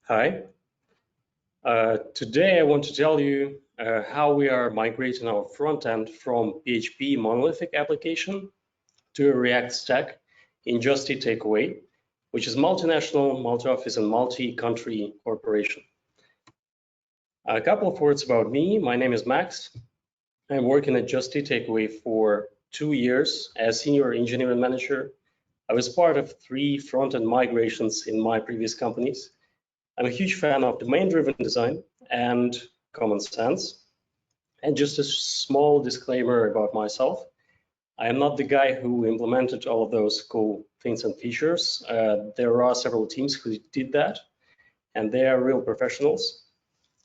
Hi. Today I want to tell you how we are migrating our front end from PHP monolithic application to a React stack in Just Eat Takeaway, which is multinational, multi-office, and multi-country corporation. A couple of words about me. My name is Max. I'm working at Just Eat Takeaway for 2 years as senior engineering manager. I was part of 3 front-end migrations in my previous companies. I'm a huge fan of domain-driven design and common sense. And just a small disclaimer about myself. I am not the guy who implemented all of those cool things and features. There are several teams who did that, and they are real professionals.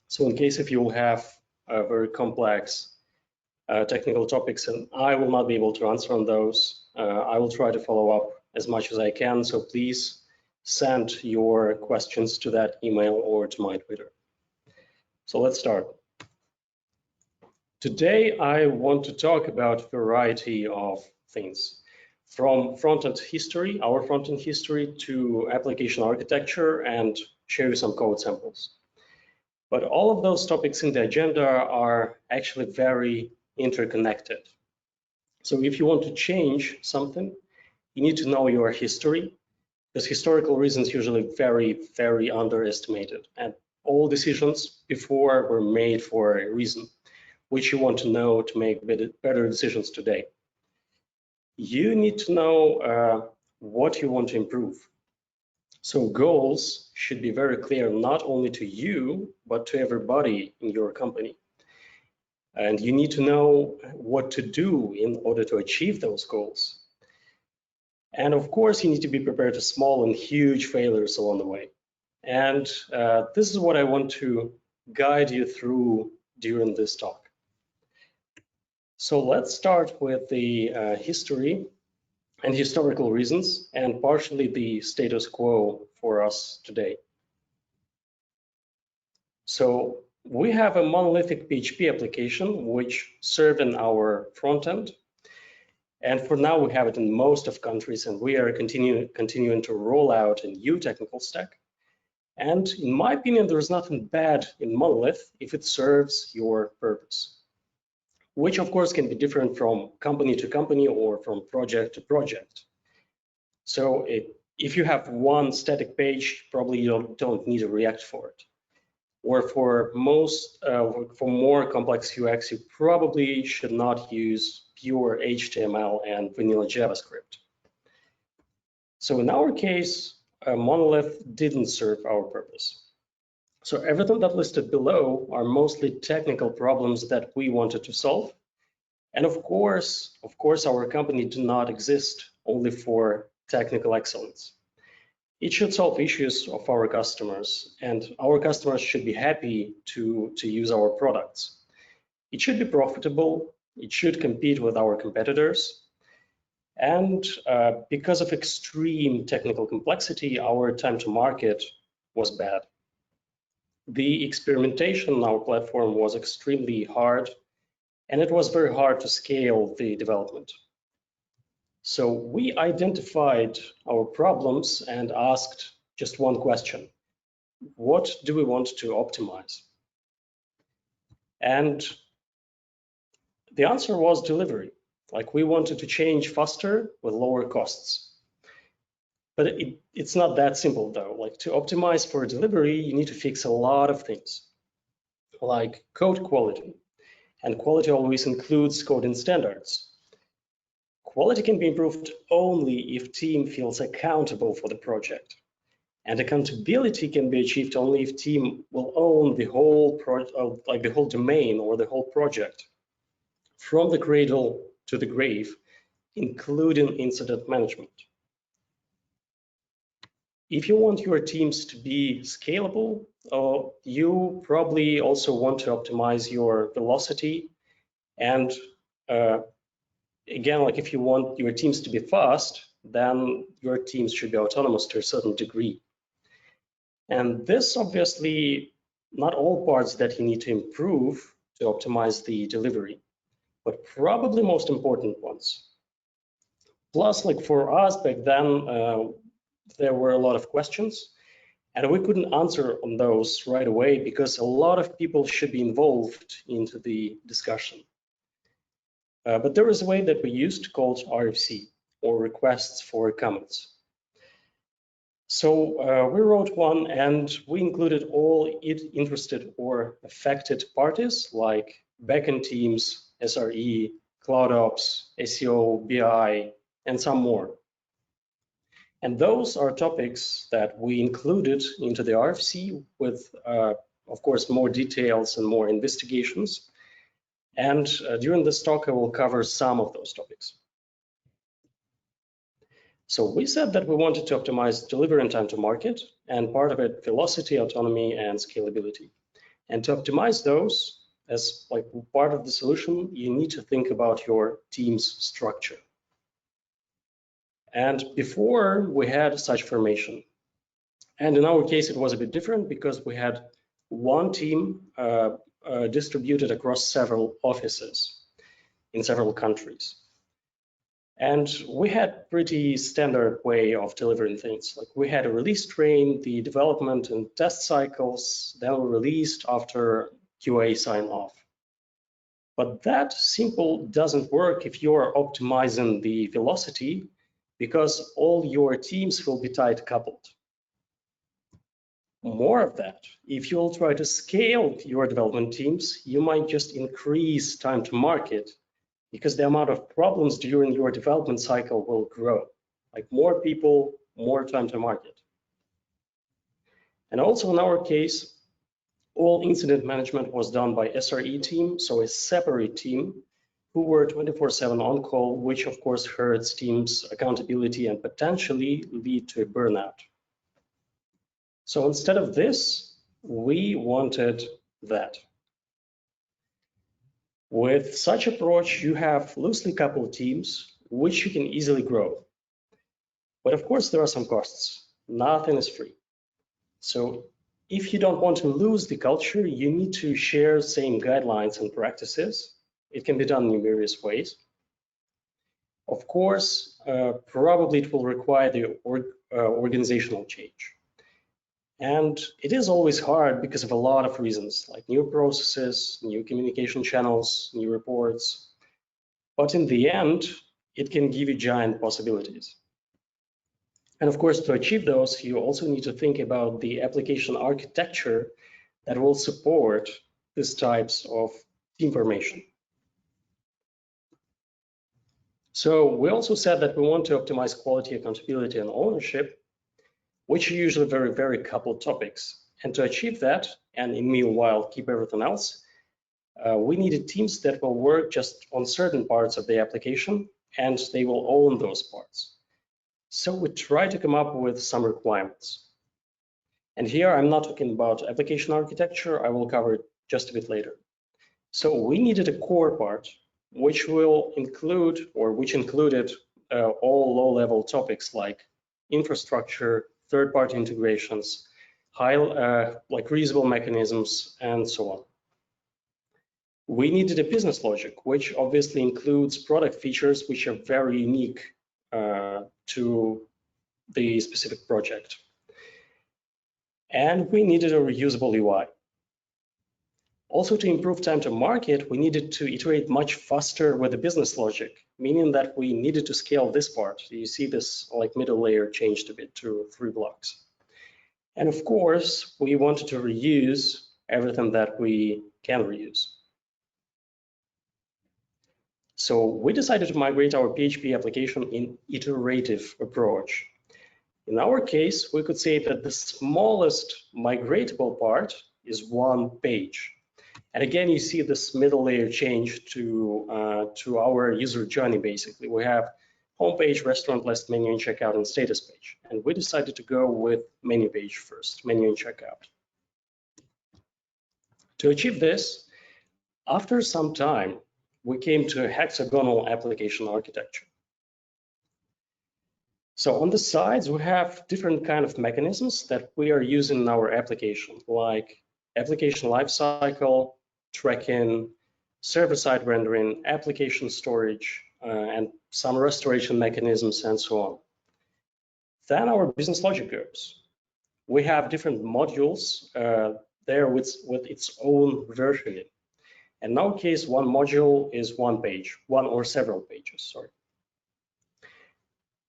So in case if you will have very complex technical topics, and I will not be able to answer on those, I will try to follow up as much as I can. So please send your questions to that email or to my Twitter. So let's start. Today, I want to talk about a variety of things, from front-end history, our front-end history, to application architecture, and show you some code samples. But all of those topics in the agenda are actually very interconnected. So if you want to change something, you need to know your history, because historical reasons usually very underestimated, and all decisions before were made for a reason, which you want to know to make better decisions today. You need to know what you want to improve. So goals should be very clear, not only to you, but to everybody in your company. And you need to know what to do in order to achieve those goals. And of course, you need to be prepared to small and huge failures along the way. And this is what I want to guide you through during this talk. So let's start with the history and historical reasons, and partially the status quo for us today. So we have a monolithic PHP application which serves in our front end. And for now, we have it in most of countries, and we are continuing to roll out a new technical stack. And in my opinion, there is nothing bad in monolith if it serves your purpose, which of course can be different from company to company or from project to project. So if you have one static page, probably you don't need a React for it. Or for more complex UX, you probably should not use pure HTML and vanilla JavaScript. So in our case, a monolith didn't serve our purpose. So everything that listed below are mostly technical problems that we wanted to solve. And of course, our company did not exist only for technical excellence. It should solve issues of our customers, and our customers should be happy to use our products. It should be profitable, it should compete with our competitors, and because of extreme technical complexity, our time to market was bad. The experimentation on our platform was extremely hard, and it was very hard to scale the development. So we identified our problems and asked just one question: what do we want to optimize? And the answer was delivery. Like, we wanted to change faster with lower costs. But it's not that simple though. Like, to optimize for delivery, you need to fix a lot of things, like code quality. And quality always includes coding standards. Quality can be improved only if team feels accountable for the project. And accountability can be achieved only if team will own the whole like the whole domain or the whole project, from the cradle to the grave, including incident management. If you want your teams to be scalable, you probably also want to optimize your velocity. And again, like, if you want your teams to be fast, then your teams should be autonomous to a certain degree. And this obviously not all parts that you need to improve to optimize the delivery, but probably most important ones. Plus, like, for us back then, there were a lot of questions, And we couldn't answer on those right away because a lot of people should be involved into the discussion. But there is a way that we used called RFC, or requests for comments. So we wrote one and we included all interested or affected parties like backend teams, SRE, CloudOps, SEO, BI, and some more. And those are topics that we included into the RFC with, of course, more details and more investigations. And during this talk, I will cover some of those topics. So we said that we wanted to optimize delivery and time to market, and part of it, velocity, autonomy, and scalability. And to optimize those, as like part of the solution, you need to think about your team's structure. And before we had such formation, and in our case, it was a bit different because we had one team distributed across several offices in several countries. And we had pretty standard way of delivering things. Like we had a release train, the development and test cycles, then we released after QA sign off. But that simple doesn't work if you're optimizing the velocity, because all your teams will be tight coupled. More of that, if you'll try to scale your development teams, you might just increase time to market because the amount of problems during your development cycle will grow. Like more people, more time to market. And also in our case, all incident management was done by SRE team, so a separate team who were 24/7 on call, which of course hurts teams' accountability and potentially lead to a burnout. So instead of this, we wanted that. With such approach, you have loosely coupled teams, which you can easily grow. But of course, there are some costs. Nothing is free. So if you don't want to lose the culture, you need to share same guidelines and practices. It can be done in various ways. Of course, probably it will require the organizational change. And it is always hard because of a lot of reasons, like new processes, new communication channels, new reports. But in the end, it can give you giant possibilities. And of course, to achieve those, you also need to think about the application architecture that will support these types of team formation. So we also said that we want to optimize quality, accountability, and ownership, which are usually very, very coupled topics. And to achieve that, and in meanwhile keep everything else, we needed teams that will work just on certain parts of the application, and they will own those parts. So we try to come up with some requirements. And here I'm not talking about application architecture, I will cover it just a bit later. So we needed a core part, which will include, or which included all low-level topics like infrastructure, third-party integrations, like reusable mechanisms, and so on. We needed a business logic, which obviously includes product features which are very unique to the specific project. And we needed a reusable UI. Also, to improve time to market, we needed to iterate much faster with the business logic, meaning that we needed to scale this part. You see this like middle layer changed a bit to 3 blocks. And of course, we wanted to reuse everything that we can reuse. So we decided to migrate our PHP application in iterative approach. In our case, we could say that the smallest migratable part is 1 page. And again, you see this middle layer change to our user journey, basically. We have homepage, restaurant list, menu and checkout, and status page. And we decided to go with menu page first, menu and checkout. To achieve this, after some time, we came to a hexagonal application architecture. So on the sides, we have different kind of mechanisms that we are using in our application, like application lifecycle, tracking, server-side rendering, application storage, and some restoration mechanisms, and so on. Then our business logic goes. we have different modules there with its own versioning. In our case, one module is one page, one or several pages, sorry.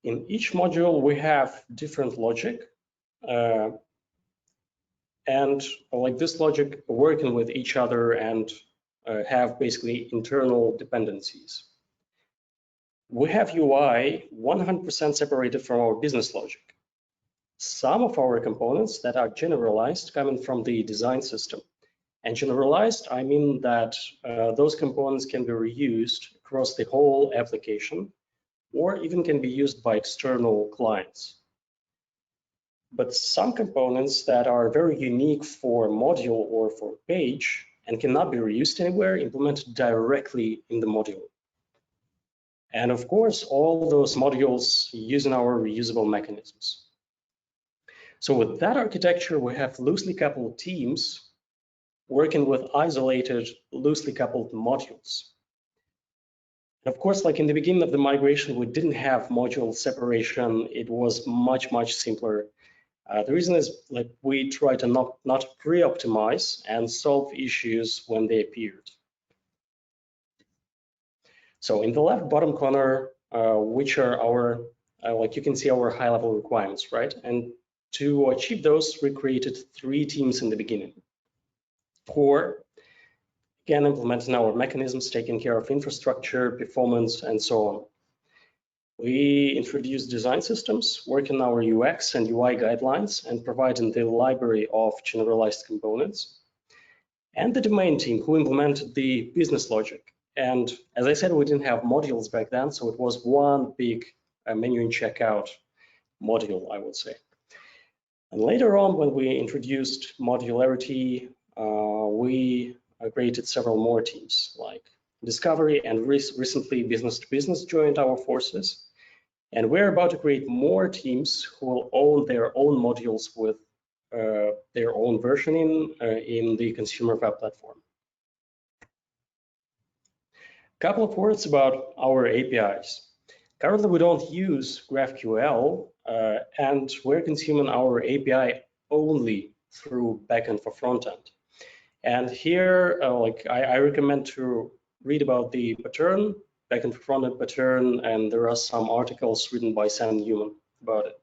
In each module, we have different logic, and like this logic working with each other and have basically internal dependencies. We have UI 100% separated from our business logic. Some of our components that are generalized coming from the design system. And generalized, I mean that those components can be reused across the whole application, or even can be used by external clients. But some components that are very unique for module or for page and cannot be reused anywhere, implemented directly in the module. And of course, all those modules using our reusable mechanisms. So with that architecture, we have loosely coupled teams working with isolated, loosely coupled modules. And of course, like in the beginning of the migration, we didn't have module separation. It was much, much simpler. The reason is like we try to not pre-optimize and solve issues when they appeared. So in the left bottom corner, which are our, like you can see our high-level requirements, right? And to achieve those, we created 3 teams in the beginning. Core, again, implementing our mechanisms, taking care of infrastructure, performance, and so on. We introduced design systems, working our UX and UI guidelines, and providing the library of generalized components. And the domain team, who implemented the business logic. And as I said, we didn't have modules back then, so it was one big menu and checkout module, I would say. And later on, when we introduced modularity, we created several more teams, like Discovery, and recently Business to Business joined our forces. And we're about to create more teams who will own their own modules with their own versioning in the consumer web platform. A couple of words about our APIs. Currently, we don't use GraphQL, and we're consuming our API only through backend for frontend. And here, I recommend to read about the pattern, backend for frontend pattern, and there are some articles written by Sam Newman about it.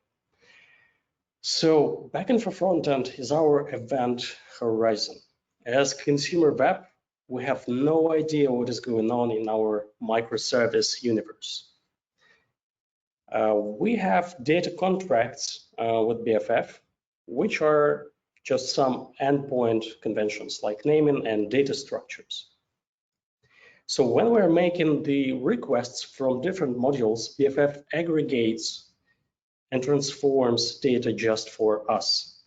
So backend for frontend is our event horizon. As consumer web, we have no idea what is going on in our microservice universe. We have data contracts with BFF, which are just some endpoint conventions like naming and data structures. So when we're making the requests from different modules, BFF aggregates and transforms data just for us.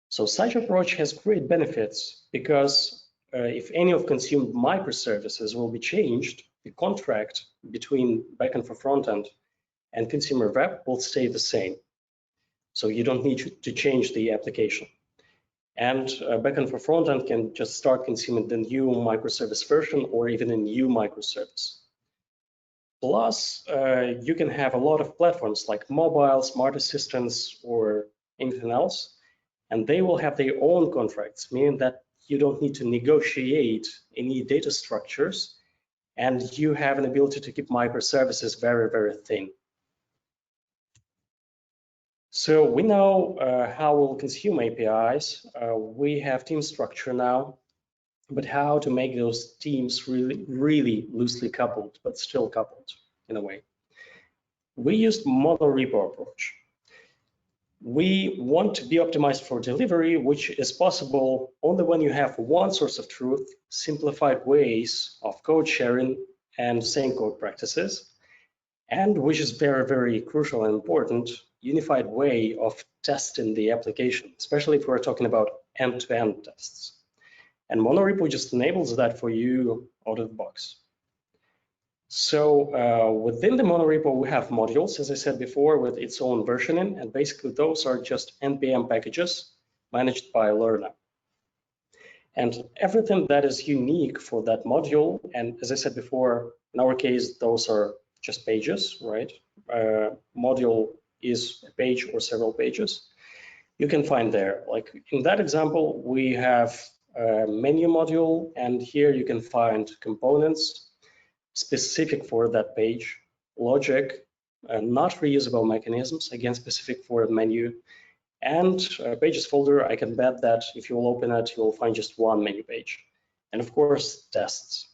So such approach has great benefits because if any of consumed microservices will be changed, the contract between backend for frontend and consumer web will stay the same. So you don't need to change the application. And backend for frontend can just start consuming the new microservice version or even a new microservice. Plus, you can have a lot of platforms like mobile, smart assistants, or anything else, and they will have their own contracts, meaning that you don't need to negotiate any data structures, and you have an ability to keep microservices very, very thin. So we know how we'll consume APIs. We have team structure now, but how to make those teams really loosely coupled, but still coupled in a way. We used monorepo approach. We want to be optimized for delivery, which is possible only when you have one source of truth, simplified ways of code sharing and same code practices, and which is very, very crucial and important, unified way of testing the application, especially if we're talking about end-to-end tests. And monorepo just enables that for you out of the box. So within the monorepo, we have modules, as I said before, with its own versioning, and basically those are just NPM packages managed by Lerna. And everything that is unique for that module, and as I said before, in our case, those are just pages, right? Module is a page or several pages. you can find there. Like in that example, we have a menu module, and here you can find components specific for that page, logic, not reusable mechanisms, again, specific for the menu, and pages folder. I can bet that if you will open it, you will find just one menu page. And of course, tests.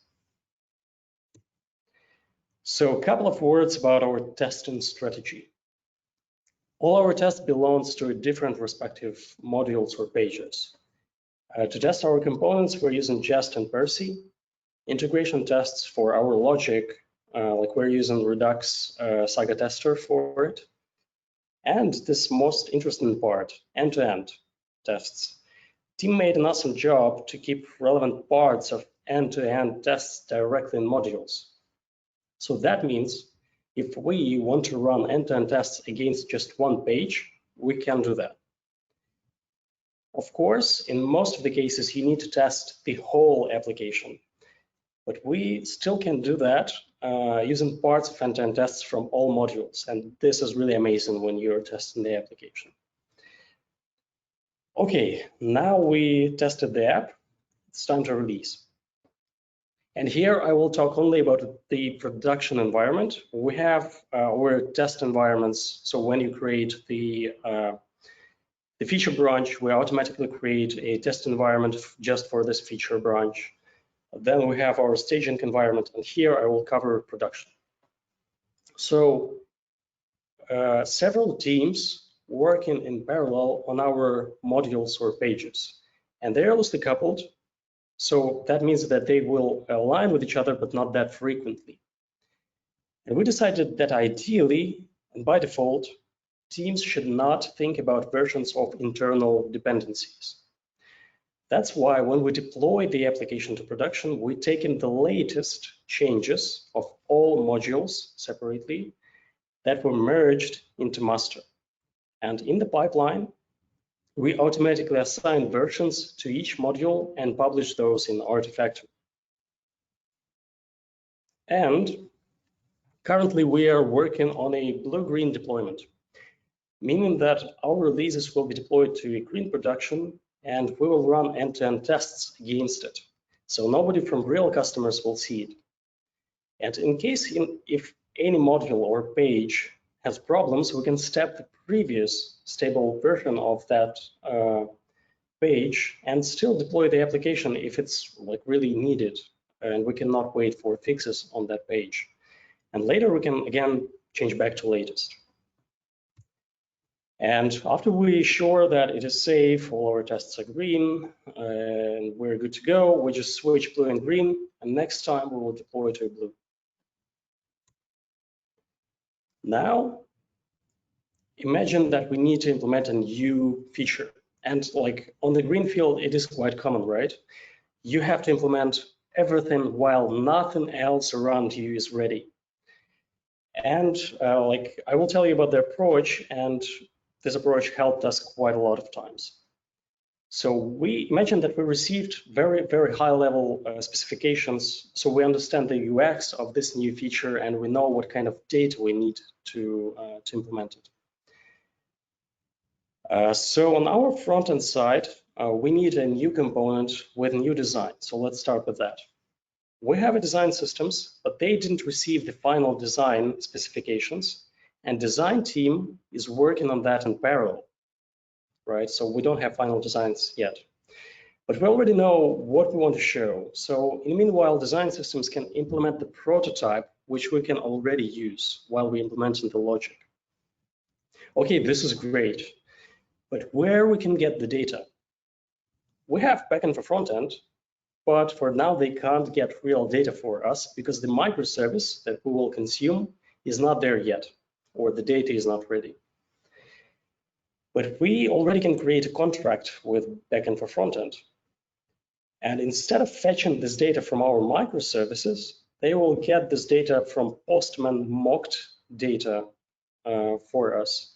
So a couple of words about our testing strategy. All our tests belongs to different respective modules or pages. To test our components, we're using Jest and Percy. Integration tests for our logic, like we're using Redux Saga Tester for it. And this most interesting part, end-to-end tests. Team made an awesome job to keep relevant parts of end-to-end tests directly in modules. So that means if we want to run end-to-end tests against just one page, we can do that. Of course, in most of the cases, you need to test the whole application, but we still can do that using parts of end-to-end tests from all modules. And this is really amazing when you're testing the application. Okay, now we tested the app. It's time to release. And here I will talk only about the production environment. We have our test environments. So when you create the feature branch, we automatically create a test environment just for this feature branch. Then we have our staging environment, and here I will cover production. So several teams working in parallel on our modules or pages, and they're loosely coupled. So that means that they will align with each other, but not that frequently. And we decided that ideally, and by default, teams should not think about versions of internal dependencies. That's why when we deploy the application to production, we take in the latest changes of all modules separately that were merged into master. And in the pipeline, we automatically assign versions to each module and publish those in Artifactory. And currently we are working on a blue-green deployment, meaning that our releases will be deployed to a green production and we will run end-to-end tests against it. So nobody from real customers will see it. And in case if any module or page has problems, we can step the previous stable version of that page and still deploy the application if it's like really needed, and we cannot wait for fixes on that page. And later we can again change back to latest. And after we ensure that it is safe, all our tests are green, and we're good to go, we just switch blue and green, and next time we will deploy to blue. Now, imagine that we need to implement a new feature. And like on the green field, it is quite common, right? You have to implement everything while nothing else around you is ready. And like I will tell you about the approach, and this approach helped us quite a lot of times. So we imagine that we received very, very high level specifications. So we understand the UX of this new feature and we know what kind of data we need to implement it. So on our front-end side, we need a new component with a new design. So let's start with that. We have a design systems, but they didn't receive the final design specifications, and design team is working on that in parallel, right? So we don't have final designs yet, but we already know what we want to show. So in the meanwhile, design systems can implement the prototype, which we can already use while we implementing the logic. Okay, this is great. But where we can get the data? We have backend for frontend, but for now they can't get real data for us because the microservice that we will consume is not there yet, or the data is not ready. But we already can create a contract with backend for frontend. And instead of fetching this data from our microservices, they will get this data from Postman mocked data for us.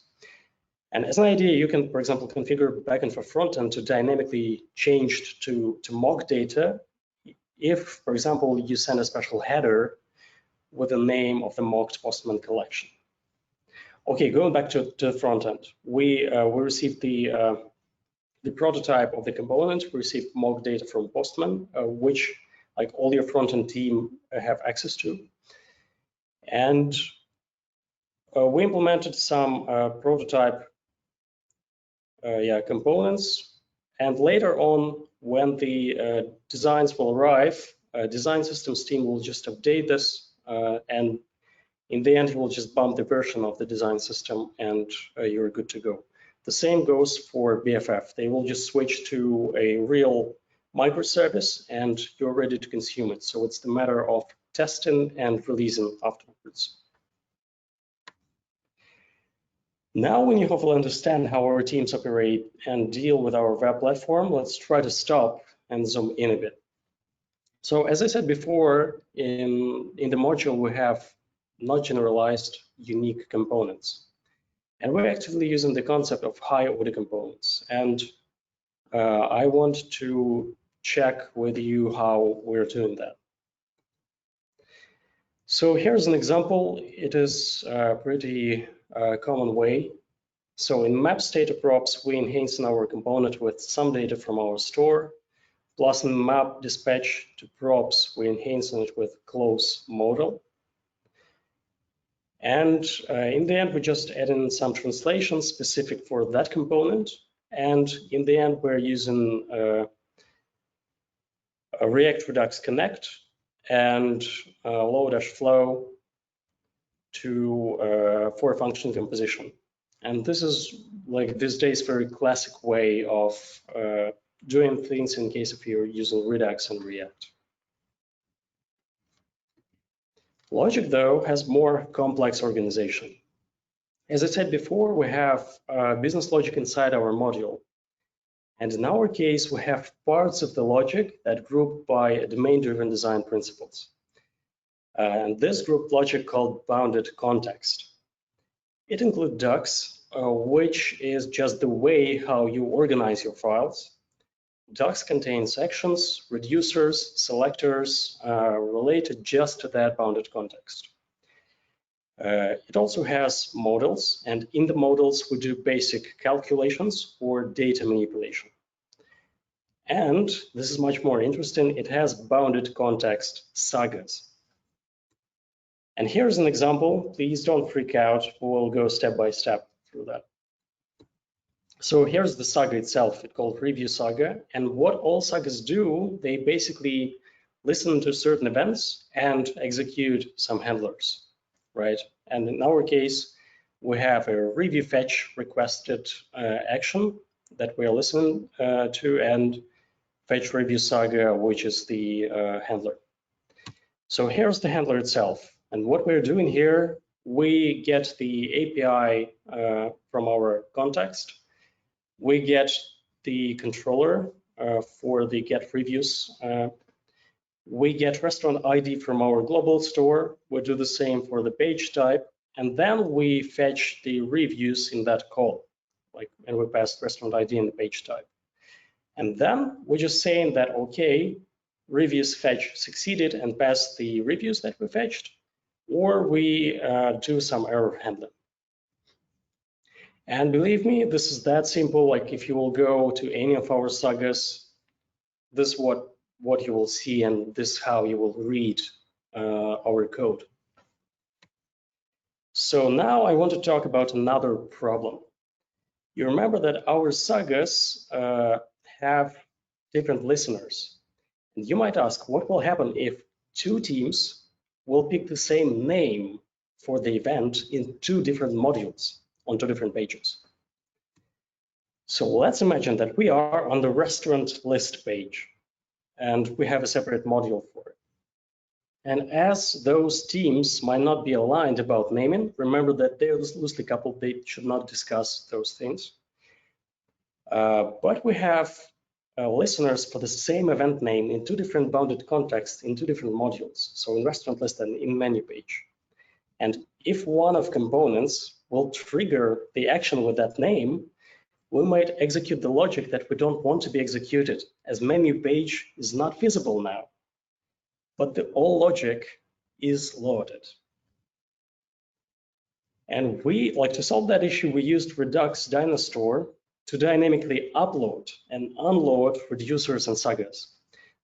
And as an idea, you can, for example, configure backend for frontend to dynamically change to mock data if, for example, you send a special header with the name of the mocked Postman collection. Okay, going back to the front end, we received the prototype of the component. We received mock data from Postman, which like all your front end team have access to, and we implemented some prototype components. And later on, when the designs will arrive, design systems team will just update this, and in the end, you will just bump the version of the design system, and you're good to go. The same goes for BFF. They will just switch to a real microservice, and you're ready to consume it. So it's the matter of testing and releasing afterwards. Now, when you hopefully understand how our teams operate and deal with our web platform, let's try to stop and zoom in a bit. So as I said before, in the module, we have not generalized unique components. And we're actively using the concept of high order components. And I want to check with you how we're doing that. So here's an example. It is a pretty common way. So in maps data props, we enhance our component with some data from our store, plus in map dispatch to props, we enhance it with close model. And in the end, we just add in some translation specific for that component. And in the end, we're using a React Redux Connect and low-flow for function composition. And this is like these days very classic way of doing things in case if you're using Redux and React. Logic, though, has more complex organization. As I said before, we have business logic inside our module. And in our case, we have parts of the logic that group by domain-driven design principles. And this group logic called bounded context. It includes docs, which is just the way how you organize your files. Docs contain sections, reducers, selectors related just to that bounded context. It also has models, and in the models we do basic calculations or data manipulation. And this is much more interesting, it has bounded context sagas. And here's an example. Please don't freak out, we'll go step by step through that. So here's the saga itself. It's called review saga. And what all sagas do, they basically listen to certain events and execute some handlers, right? And in our case, we have a review fetch requested action that we are listening to, and fetch review saga, which is the handler. So here's the handler itself. And what we're doing here, we get the API from our context. We get the controller for the get reviews. We get restaurant ID from our global store. We do the same for the page type. And then we fetch the reviews in that call, and we pass restaurant ID in the page type. And then we're just saying that, okay, reviews fetch succeeded and pass the reviews that we fetched, or we do some error handling. And believe me, this is that simple. Like if you will go to any of our sagas, this is what you will see, and this is how you will read our code. So now I want to talk about another problem. You remember that our sagas have different listeners. And you might ask, what will happen if two teams will pick the same name for the event in two different modules on two different pages? So let's imagine that we are on the restaurant list page and we have a separate module for it. And as those teams might not be aligned about naming, remember that they're loosely coupled, they should not discuss those things. But we have listeners for the same event name in two different bounded contexts in two different modules. So in restaurant list and in menu page. And if one of components will trigger the action with that name, we might execute the logic that we don't want to be executed, as menu page is not visible now. But the all logic is loaded. And we, like, to solve that issue, we used Redux Dynastore to dynamically upload and unload reducers and sagas.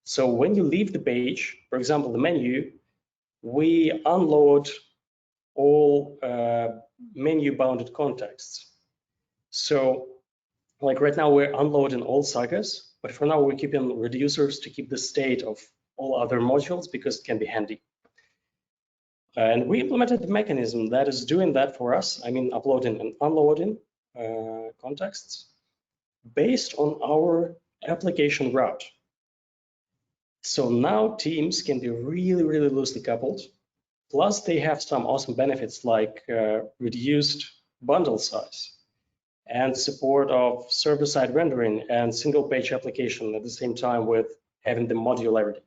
So when you leave the page, for example, the menu, we unload all menu bounded contexts. So like right now we're unloading all sagas, but for now we're keeping reducers to keep the state of all other modules because it can be handy. And we implemented the mechanism that is doing that for us. I mean, uploading and unloading contexts based on our application route. So now teams can be really, really loosely coupled. Plus, they have some awesome benefits like reduced bundle size and support of server-side rendering and single-page application at the same time with having the modularity.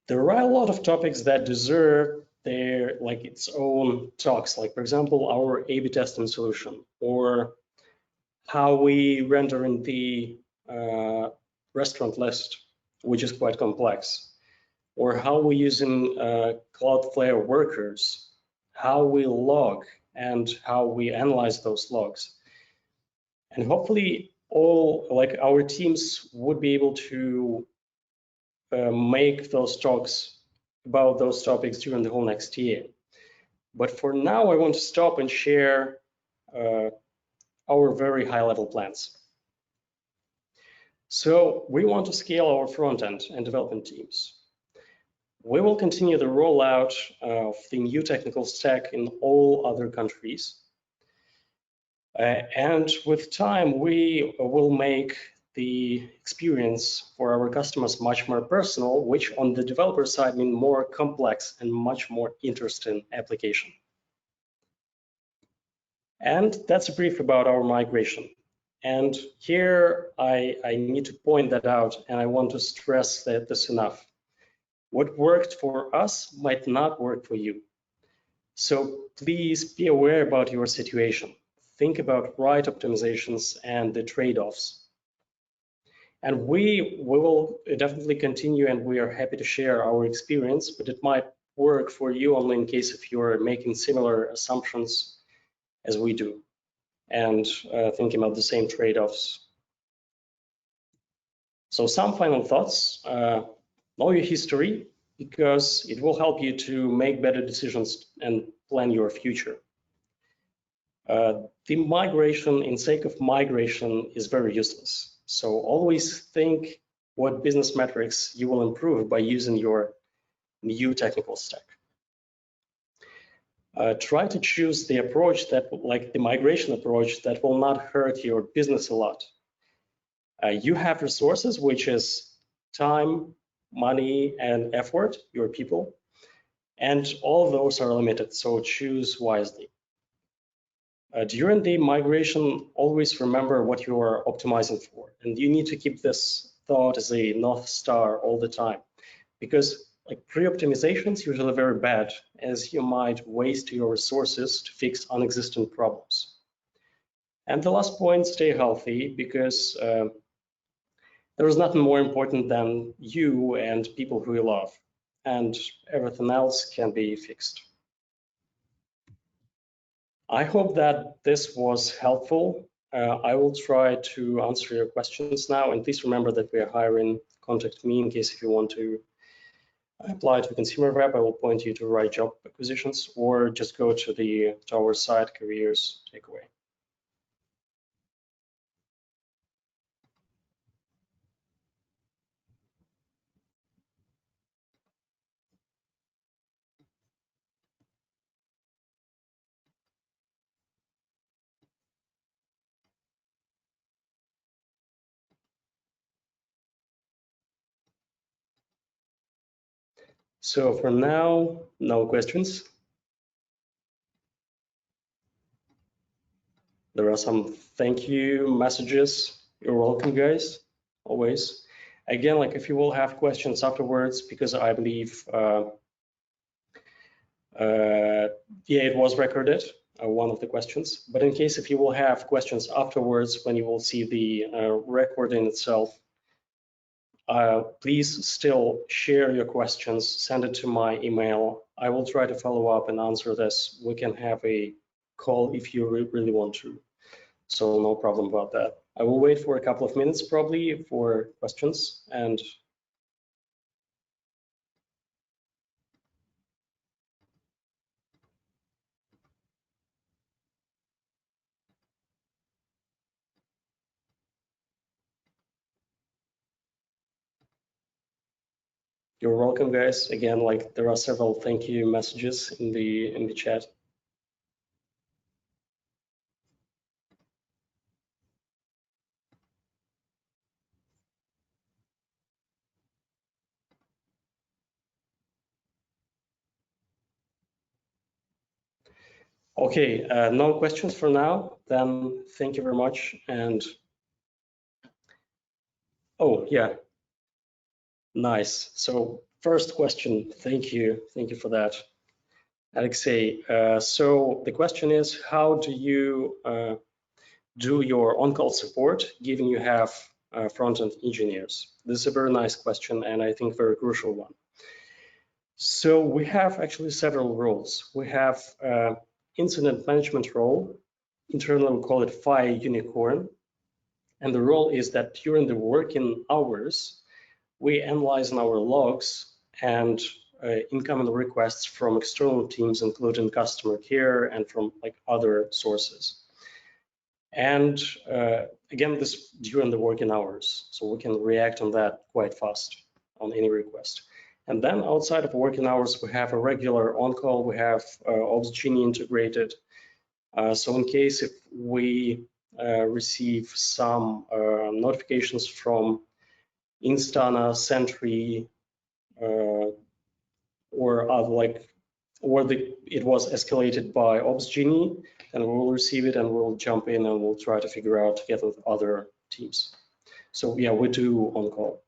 There are a lot of topics that deserve their like its own talks, like for example, our A/B testing solution, or how we render in the restaurant list, which is quite complex, or how we using Cloudflare workers, how we log and how we analyze those logs. And hopefully all like our teams would be able to make those talks about those topics during the whole next year. But for now, I want to stop and share our very high level plans. So we want to scale our front end and development teams. We will continue the rollout of the new technical stack in all other countries. And with time, we will make the experience for our customers much more personal, which on the developer side means more complex and much more interesting application. And that's a brief about our migration. And here I need to point that out, and I want to stress that this enough. What worked for us might not work for you. So please be aware about your situation. Think about right optimizations and the trade-offs. And we will definitely continue, and we are happy to share our experience, but it might work for you only in case if you're making similar assumptions as we do and thinking about the same trade-offs. So some final thoughts. Know your history, because it will help you to make better decisions and plan your future. The migration in sake of migration is very useless. So always think what business metrics you will improve by using your new technical stack. Try to choose the approach that, like the migration approach, that will not hurt your business a lot. You have resources, which is time, money, and effort, your people, and all of those are limited, so choose wisely. During the migration, always remember what you are optimizing for, and you need to keep this thought as a North Star all the time, because like pre-optimizations usually very bad, as you might waste your resources to fix unexistent problems. And the last point, stay healthy, because there is nothing more important than you and people who you love, and everything else can be fixed. I hope that this was helpful. I will try to answer your questions now, and please remember that we are hiring. Contact me in case if you want to apply to a consumer rep. I will point you to the right job acquisitions, or just go to our site, careers takeaway. So for now, no questions. There are some thank you messages. You're welcome, guys, always. Again, like if you will have questions afterwards, because I believe, yeah, it was recorded, one of the questions. But in case if you will have questions afterwards, when you will see the recording itself, please still share your questions, send it to my email. I will try to follow up and answer this. We can have a call if you really want to. So no problem about that. I will wait for a couple of minutes probably for questions, and you're welcome, guys. Again, like there are several thank you messages in the chat. Okay, no questions for now. Then thank you very much. And oh yeah, nice. So first question, thank you for that, Alexei. So the question is, how do you do your on-call support, given you have front-end engineers? This is a very nice question, and I think very crucial one. So we have actually several roles. We have incident management role. Internally, we call it Fire Unicorn. And the role is that during the working hours, we analyze in our logs and incoming requests from external teams, including customer care and from like other sources. And again, this during the working hours, so we can react on that quite fast on any request. And then outside of working hours, we have a regular on-call. We have Ops Genie integrated. So in case if we receive some notifications from Instana, Sentry, or other it was escalated by Ops Genie, and we will receive it and we'll jump in and we'll try to figure out together with other teams. So yeah, we do on call.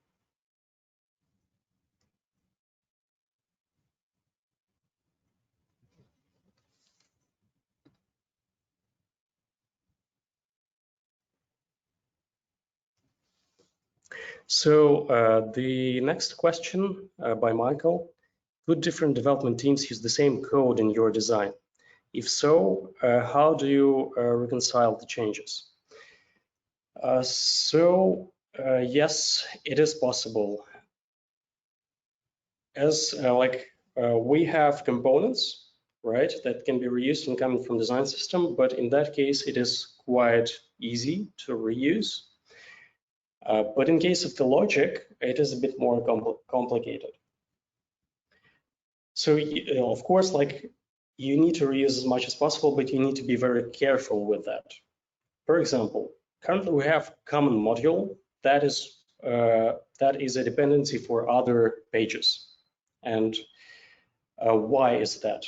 So the next question by Michael: could different development teams use the same code in your design? If so, how do you reconcile the changes? Yes, it is possible. As we have components, right, that can be reused and coming from design system, but in that case, it is quite easy to reuse. But in case of the logic, it is a bit more complicated. So of course, like you need to reuse as much as possible, but you need to be very careful with that. For example, currently we have common module that is a dependency for other pages. And why is that?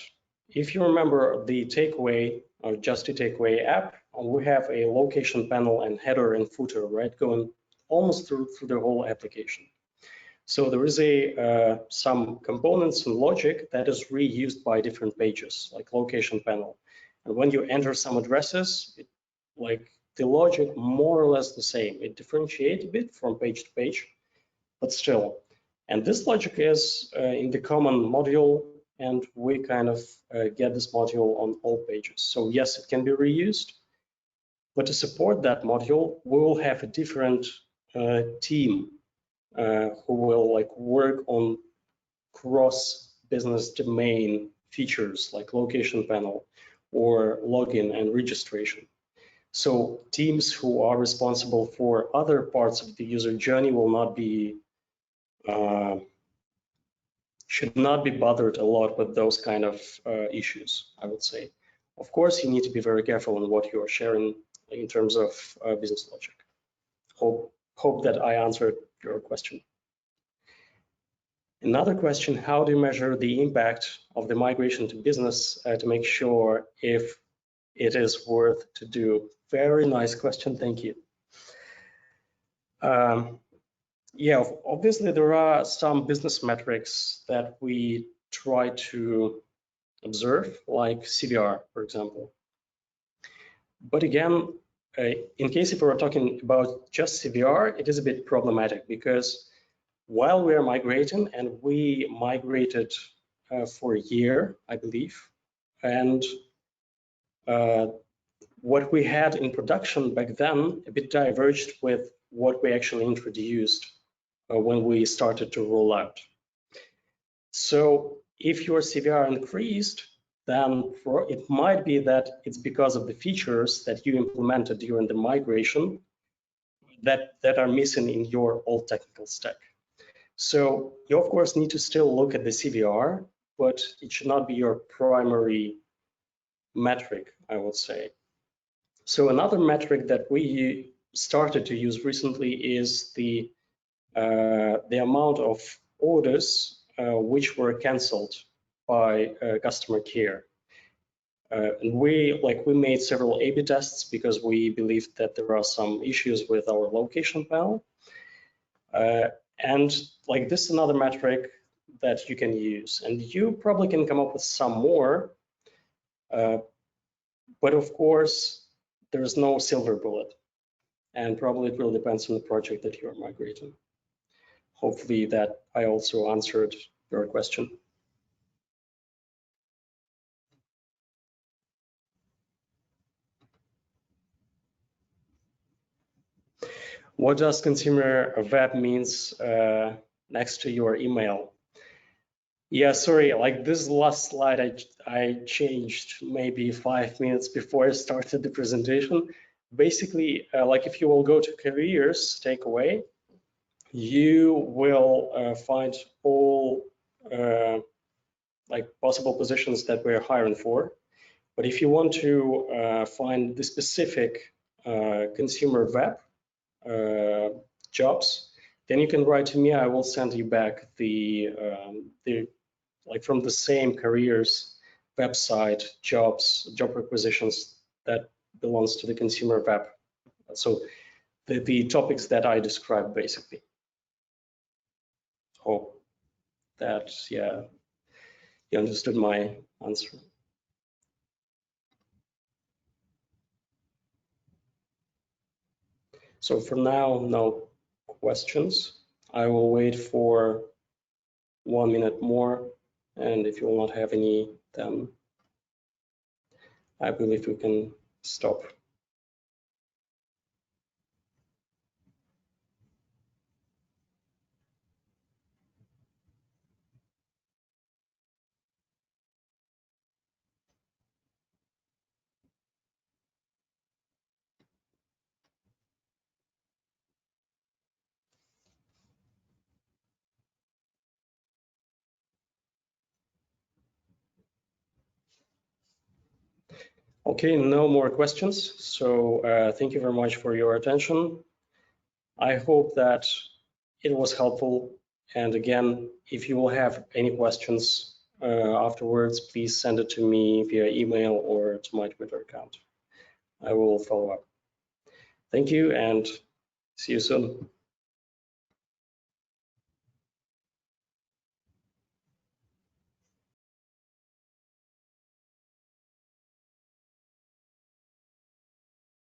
If you remember the takeaway or just a takeaway app, we have a location panel and header and footer, right, going almost through the whole application. So there is some components and logic that is reused by different pages, like location panel. And when you enter some addresses, the logic more or less the same. It differentiates a bit from page to page, but still. And this logic is in the common module, and we kind of get this module on all pages. So yes, it can be reused, but to support that module, we will have a different team who will work on cross-business domain features like location panel or login and registration. So teams who are responsible for other parts of the user journey will not be should not be bothered a lot with those kind of issues, I would say. Of course, you need to be very careful on what you are sharing in terms of business logic. Hope that I answered your question. Another question: how do you measure the impact of the migration to business to make sure if it is worth to do? Very nice question, thank you. Yeah, obviously there are some business metrics that we try to observe, like CVR, for example. But again, in case if we're talking about just CVR, it is a bit problematic because while we are migrating, and we migrated for a year, I believe, and what we had in production back then a bit diverged with what we actually introduced when we started to roll out. So if your CVR increased, then it might be that it's because of the features that you implemented during the migration that are missing in your old technical stack. So you of course need to still look at the CVR, but it should not be your primary metric, I would say. So another metric that we started to use recently is the amount of orders which were canceled by customer care. And we made several A/B tests because we believed that there are some issues with our location panel. And this is another metric that you can use, and you probably can come up with some more. But of course, there is no silver bullet, and probably it really depends on the project that you are migrating. Hopefully that I also answered your question. What does consumer web means next to your email? Yeah, sorry, this last slide I changed maybe 5 minutes before I started the presentation. Basically, if you will go to careers takeaway, you will find all possible positions that we're hiring for. But if you want to find the specific consumer web jobs, then you can write to me. I will send you back the from the same careers website job requisitions that belongs to the consumer web. So the topics that I described basically. Hope that you understood my answer. So for now, no questions. I will wait for 1 minute more, and if you will not have any, then I believe we can stop. Okay, no more questions. So thank you very much for your attention. I hope that it was helpful. And again, if you will have any questions afterwards, please send it to me via email or to my Twitter account. I will follow up. Thank you and see you soon.